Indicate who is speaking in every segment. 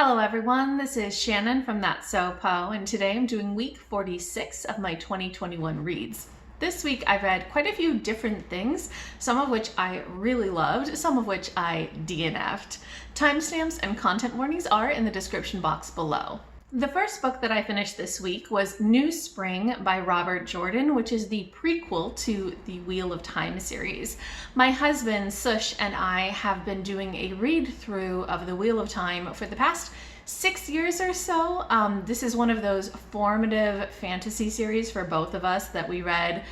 Speaker 1: Hello everyone, this is Shannon from That's So Po, and today I'm doing week 46 of my 2021 reads. This week I read quite a few different things, some of which I really loved, some of which I DNF'd. Timestamps and content warnings are in the description box below. The first book that I finished this week was New Spring by Robert Jordan, which is the prequel to the Wheel of Time series. My husband, Sush, and I have been doing a read-through of the Wheel of Time for the past 6 years or so. This is one of those formative fantasy series for both of us that we read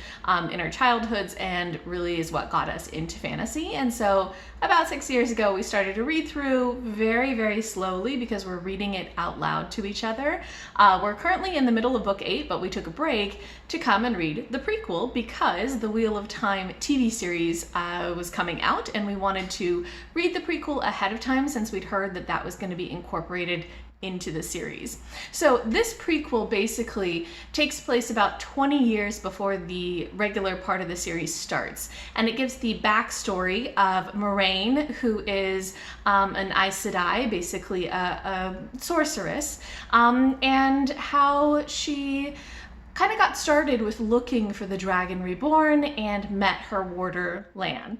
Speaker 1: in our childhoods and really is what got us into fantasy. And so about 6 years ago, we started to read through very, very slowly because we're reading it out loud to each other. We're currently in the middle of book 8, but we took a break to come and read the prequel because the Wheel of Time TV series was coming out and we wanted to read the prequel ahead of time since we'd heard that that was going to be incorporated into the series. So this prequel basically takes place about 20 years before the regular part of the series starts, and it gives the backstory of Moraine, who is an Aes Sedai, basically a sorceress, and how she kind of got started with looking for the Dragon Reborn and met her warder Lan.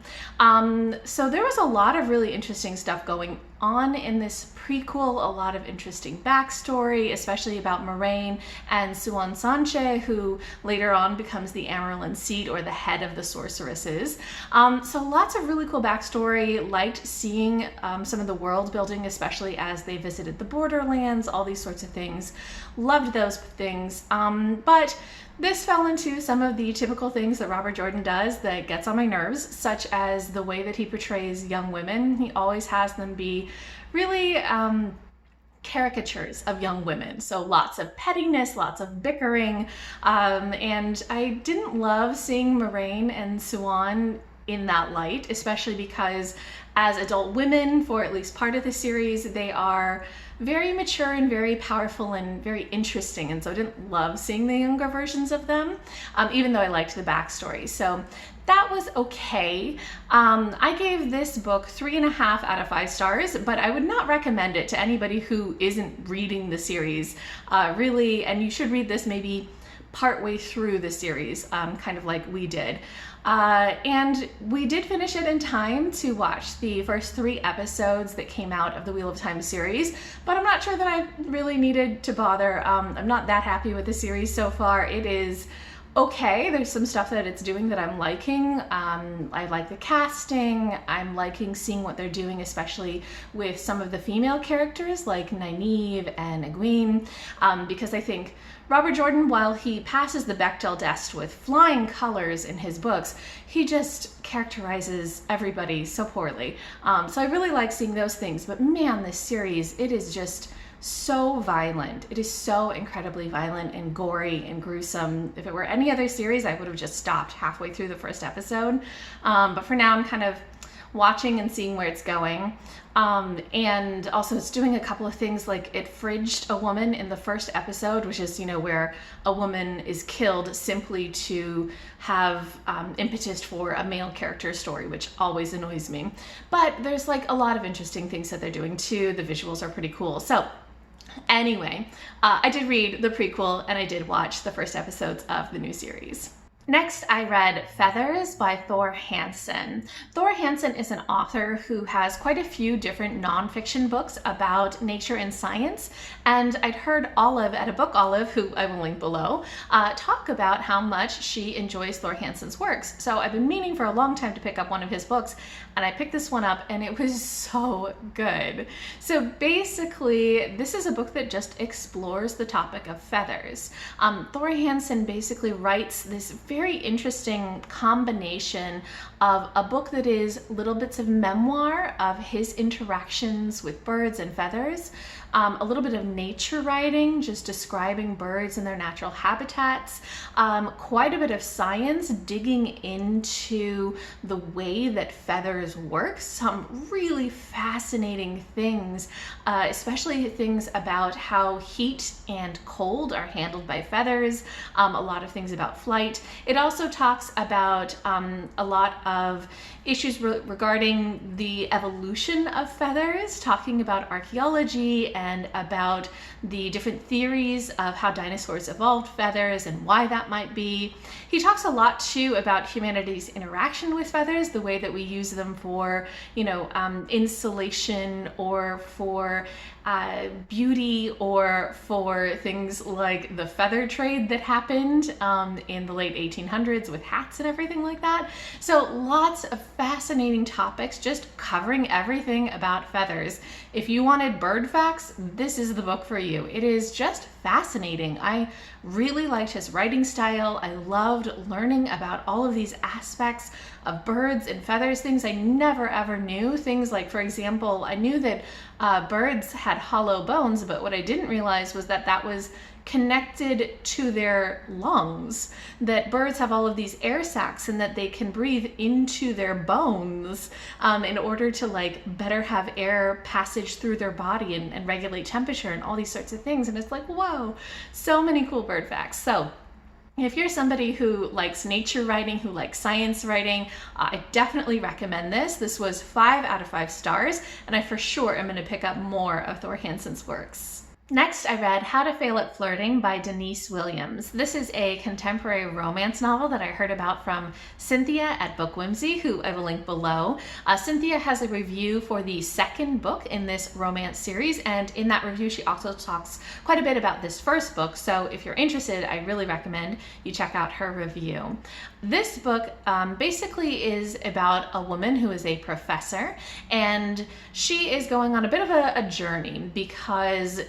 Speaker 1: So there was a lot of really interesting stuff going on in this prequel, a lot of interesting backstory, especially about Moraine and Siuan Sanche, who later on becomes the Amaryllis Seat, or the head of the sorceresses. So lots of really cool backstory. Liked seeing some of the world building, especially as they visited the Borderlands, all these sorts of things. Loved those things. But this fell into some of the typical things that Robert Jordan does that gets on my nerves, such as the way that he portrays young women. He always has them be really caricatures of young women. So lots of pettiness, lots of bickering, and I didn't love seeing Moraine and Siuan in that light, especially because as adult women, for at least part of the series, they are very mature and very powerful and very interesting, and so I didn't love seeing the younger versions of them, even though I liked the backstory. So that was okay. I gave this book 3.5 out of 5 stars, but I would not recommend it to anybody who isn't reading the series, really, and you should read this maybe partway through the series, kind of like we did. And we did finish it in time to watch the first 3 episodes that came out of the Wheel of Time series, but I'm not sure that I really needed to bother. I'm not that happy with the series so far. It is okay. There's some stuff that it's doing that I'm liking. I like the casting. I'm liking seeing what they're doing, especially with some of the female characters like Nynaeve and Egwene, because I think Robert Jordan, while he passes the Bechdel test with flying colors in his books, he just characterizes everybody so poorly. So I really like seeing those things, but man, this series, it is just so violent. It is so incredibly violent and gory and gruesome. If it were any other series, I would have just stopped halfway through the first episode. But for now, I'm kind of watching and seeing where it's going. And also it's doing a couple of things, like it fridged a woman in the first episode, which is, you know, where a woman is killed simply to have impetus for a male character story, which always annoys me. But there's like a lot of interesting things that they're doing too. The visuals are pretty cool. So anyway, I did read the prequel and I did watch the first episodes of the new series. Next, I read Feathers by Thor Hanson. Thor Hanson is an author who has quite a few different nonfiction books about nature and science, and I'd heard Olive at a Book Olive, who I will link below, talk about how much she enjoys Thor Hanson's works. So I've been meaning for a long time to pick up one of his books, and I picked this one up, and it was so good. So basically, this is a book that just explores the topic of feathers. Thor Hanson basically writes this very interesting combination of a book that is little bits of memoir of his interactions with birds and feathers, a little bit of nature writing, just describing birds and their natural habitats, quite a bit of science, digging into the way that feathers work, some really fascinating things, especially things about how heat and cold are handled by feathers, a lot of things about flight, It also talks about a lot of issues regarding the evolution of feathers, talking about archaeology and about the different theories of how dinosaurs evolved feathers and why that might be. He talks a lot too about humanity's interaction with feathers, the way that we use them for, insulation or for beauty or for things like the feather trade that happened in the late 1800s with hats and everything like that. So lots of fascinating topics, just covering everything about feathers. If you wanted bird facts, this is the book for you. It is just fascinating. I really liked his writing style. I loved learning about all of these aspects of birds and feathers, things I never ever knew. Things like, for example, I knew that birds had hollow bones, but what I didn't realize was that that was connected to their lungs, that birds have all of these air sacs and that they can breathe into their bones in order to better have air passage through their body and regulate temperature and all these sorts of things. And it's like, whoa, so many cool bird facts. So if you're somebody who likes nature writing, who likes science writing, I definitely recommend this. This was 5 out of 5 stars, and I for sure am going to pick up more of Thor Hanson's works. Next, I read How to Fail at Flirting by Denise Williams. This is a contemporary romance novel that I heard about from Cynthia at BookWhimsy, who I will link below. Cynthia has a review for the second book in this romance series, and in that review she also talks quite a bit about this first book, so if you're interested, I really recommend you check out her review. This book basically is about a woman who is a professor, and she is going on a bit of a journey because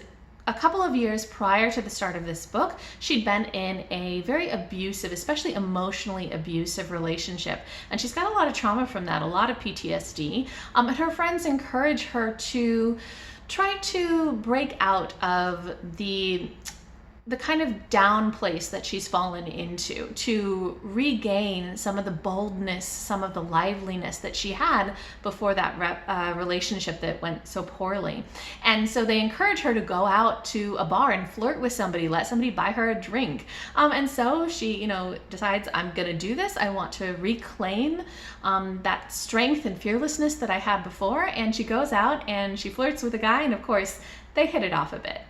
Speaker 1: a couple of years prior to the start of this book, she'd been in a very abusive, especially emotionally abusive relationship. And she's got a lot of trauma from that, a lot of PTSD. And her friends encourage her to try to break out of the kind of down place that she's fallen into, to regain some of the boldness, some of the liveliness that she had before that relationship that went so poorly. And so they encourage her to go out to a bar and flirt with somebody, let somebody buy her a drink. And so she, decides, I'm gonna do this. I want to reclaim that strength and fearlessness that I had before. And she goes out and she flirts with a guy, and of course, they hit it off a bit.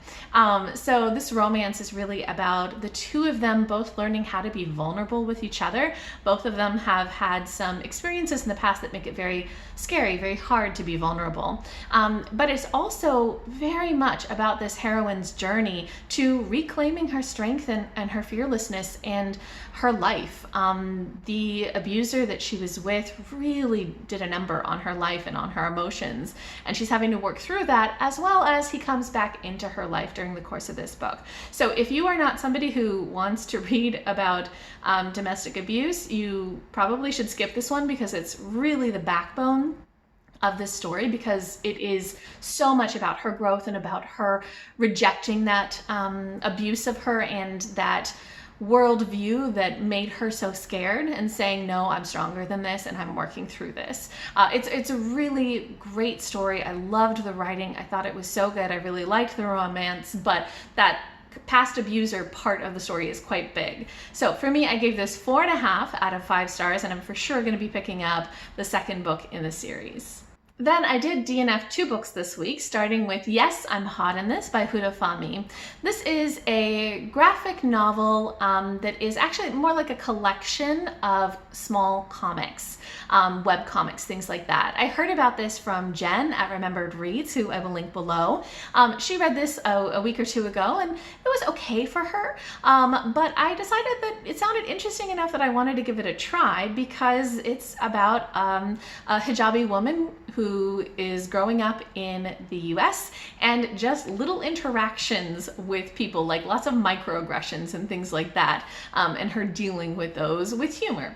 Speaker 1: So this romance is really about the two of them both learning how to be vulnerable with each other. Both of them have had some experiences in the past that make it very scary, very hard to be vulnerable. But it's also very much about this heroine's journey to reclaiming her strength and her fearlessness and her life. The abuser that she was with really did a number on her life and on her emotions, and she's having to work through that, as well as he comes back into her life during the course of this book. So if you are not somebody who wants to read about domestic abuse, you probably should skip this one, because it's really the backbone of this story, because it is so much about her growth and about her rejecting that abuse of her and that worldview that made her so scared, and saying, no, I'm stronger than this and I'm working through this. It's a really great story. I loved the writing. I thought it was so good. I really liked the romance, but that past abuser part of the story is quite big. So for me, I gave this 4.5 out of 5 stars, and I'm for sure going to be picking up the second book in the series. Then I did DNF 2 books this week, starting with Yes, I'm Hot in This by Huda Fahmy. This is a graphic novel that is actually more like a collection of small comics, web comics, things like that. I heard about this from Jen at Remembered Reads, who I will link below. She read this a week or 2 ago, and it was okay for her, but I decided that it sounded interesting enough that I wanted to give it a try, because it's about a hijabi woman who is growing up in the US, and just little interactions with people, like lots of microaggressions and things like that, and her dealing with those with humor.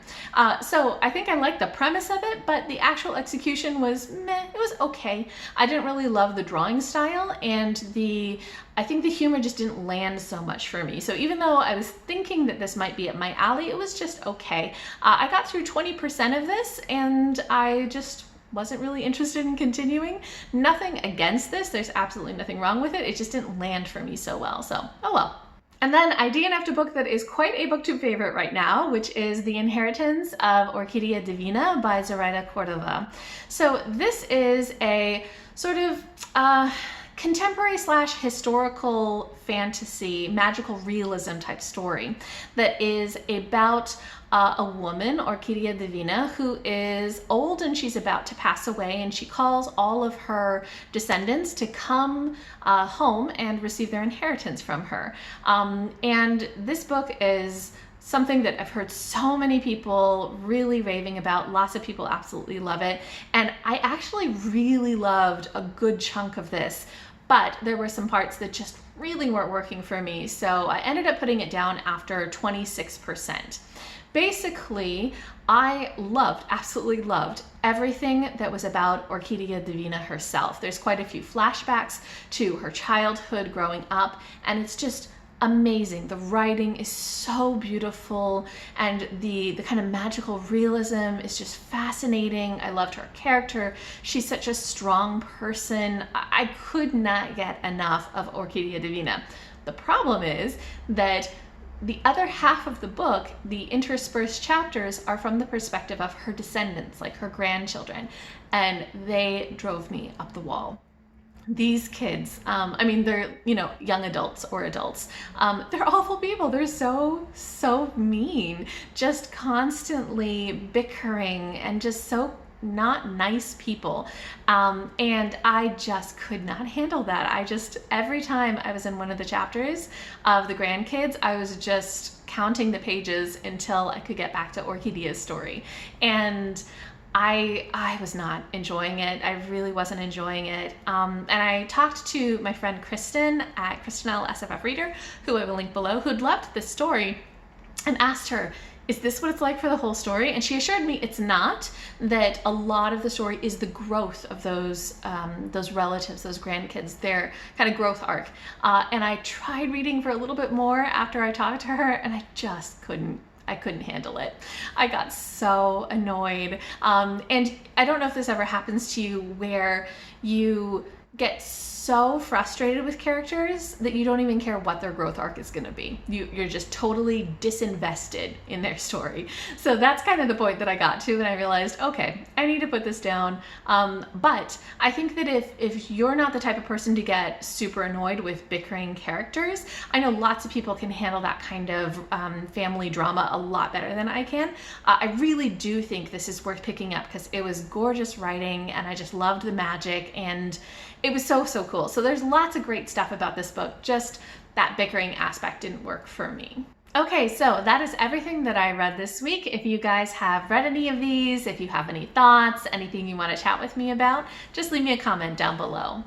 Speaker 1: So I think I liked the premise of it, but the actual execution was meh. It was okay. I didn't really love the drawing style, and I think the humor just didn't land so much for me. So even though I was thinking that this might be up my alley, it was just okay. I got through 20% of this, and I just wasn't really interested in continuing. Nothing against this. There's absolutely nothing wrong with it. It just didn't land for me so well. So, oh well. And then I DNF'd a book that is quite a BookTube favorite right now, which is The Inheritance of Orquídea Divina by Zoraida Córdova. So this is a sort of contemporary / historical fantasy, magical realism type story that is about a woman, Orquídea Divina, who is old and she's about to pass away, and she calls all of her descendants to come home and receive their inheritance from her. And this book is something that I've heard so many people really raving about. Lots of people absolutely love it. And I actually really loved a good chunk of this, but there were some parts that just really weren't working for me. So I ended up putting it down after 26%. Basically, I absolutely loved everything that was about Orquídea Divina herself. There's quite a few flashbacks to her childhood growing up, and it's just amazing. The writing is so beautiful, and the kind of magical realism is just fascinating. I loved her character. She's such a strong person. I could not get enough of Orquídea Divina. The problem is that the other half of the book, the interspersed chapters, are from the perspective of her descendants, like her grandchildren, and they drove me up the wall. These kids, I mean, they're, young adults or adults. They're awful people. They're so mean, just constantly bickering and just so not nice people. And I just could not handle that. Every time I was in one of the chapters of the grandkids, I was just counting the pages until I could get back to Orquídea's story. And I was not enjoying it. I really wasn't enjoying it. And I talked to my friend Kristen at Kristenelle SFF Reader, who I will link below, who'd loved this story, and asked her, is this what it's like for the whole story? And she assured me it's not, that a lot of the story is the growth of those relatives, those grandkids, their kind of growth arc. And I tried reading for a little bit more after I talked to her, and I just couldn't handle it. I got so annoyed. And I don't know if this ever happens to you, where you get so frustrated with characters that you don't even care what their growth arc is going to be. You're just totally disinvested in their story. So that's kind of the point that I got to, and I realized, okay, I need to put this down. But I think that if you're not the type of person to get super annoyed with bickering characters, I know lots of people can handle that kind of family drama a lot better than I can. I really do think this is worth picking up because it was gorgeous writing, and I just loved the magic, and it was so cool. So there's lots of great stuff about this book. Just that bickering aspect didn't work for me. Okay, so that is everything that I read this week. If you guys have read any of these, if you have any thoughts, anything you want to chat with me about, just leave me a comment down below.